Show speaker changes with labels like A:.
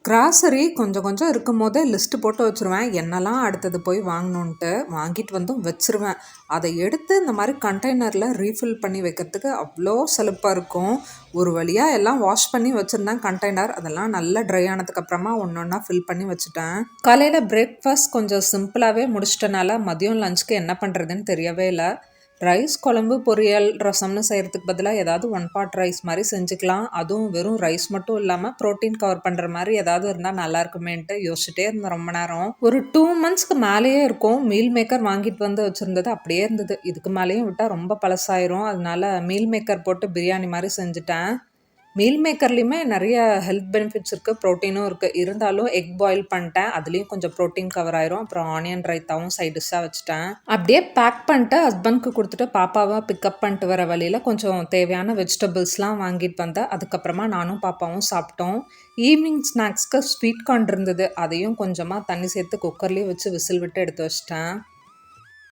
A: Grocery கொஞ்சம் கொஞ்சம் இருக்கும்போதே லிஸ்ட்டு போட்டு வச்சுருவேன். என்னலாம் அடுத்தது போய் வாங்கணுன்ட்டு. வாங்கிட்டு வந்தும் வச்சுருவேன். அதை எடுத்து இந்த மாதிரி கண்டெய்னரில் ரீஃபில் பண்ணி வைக்கிறதுக்கு அவ்வளோ சலுப்பாக இருக்கும். ஒரு வழியாக எல்லாம் வாஷ் பண்ணி வச்சுருந்தேன் கண்டெய்னர். அதெல்லாம் நல்லா ட்ரை ஆனதுக்கப்புறமா ஒன்று ஒன்றா ஃபில் பண்ணி வச்சுட்டேன். காலையில் பிரேக்ஃபாஸ்ட் கொஞ்சம் சிம்பிளாகவே முடிச்சிட்டனால மதியம் லஞ்சுக்கு என்ன பண்ணுறதுன்னு தெரியவே இல்லை. ரைஸ், குழம்பு, பொரியல், ரசம்னு செய்கிறதுக்கு பதிலாக ஏதாவது ஒன் பாட் ரைஸ் மாதிரி செஞ்சுக்கலாம். அதுவும் வெறும் ரைஸ் மட்டும் இல்லாமல் ப்ரோட்டீன் கவர் பண்ணுற மாதிரி ஏதாவது இருந்தால் நல்லா இருக்குமேன்ட்டு யோசிச்சுட்டே இருந்தேன் ரொம்ப நேரம். ஒரு 2 monthsக்கு மேலேயே இருக்கும். மீல் மேக்கர் வாங்கிட்டு வந்து வச்சுருந்தது அப்படியே இருந்தது. இதுக்கு மேலேயும் விட்டால் ரொம்ப பழசாயிரும். அதனால மீல் மேக்கர் போட்டு பிரியாணி மாதிரி செஞ்சுட்டேன். மீல் மேக்கர்லேயுமே நிறைய ஹெல்த் பெனிஃபிட்ஸ் இருக்குது, ப்ரோட்டீனும் இருக்குது. இருந்தாலும் எக் பாயில் பண்ணிட்டேன். அதுலேயும் கொஞ்சம் ப்ரோட்டீன் கவர் ஆயிரும். அப்புறம் ஆனியன் ரைத்தாவும் சைட் டிஷ்ஷாக வச்சுட்டேன். அப்படியே பேக் பண்ணிட்டு ஹஸ்பண்ட்க்கு கொடுத்துட்டு பாப்பாவை பிக்கப் பண்ணிட்டு வர வழியில் கொஞ்சம் தேவையான வெஜிடபிள்ஸ்லாம் வாங்கிட்டு வந்தேன். அதுக்கப்புறமா நானும் பாப்பாவும் சாப்பிட்டோம். ஈவினிங் ஸ்நாக்ஸ்க்கு ஸ்வீட் கார்ன் இருந்தது. அதையும் கொஞ்சமாக தண்ணி சேர்த்து குக்கர்லேயே வச்சு விசில் விட்டு எடுத்து வச்சிட்டேன்.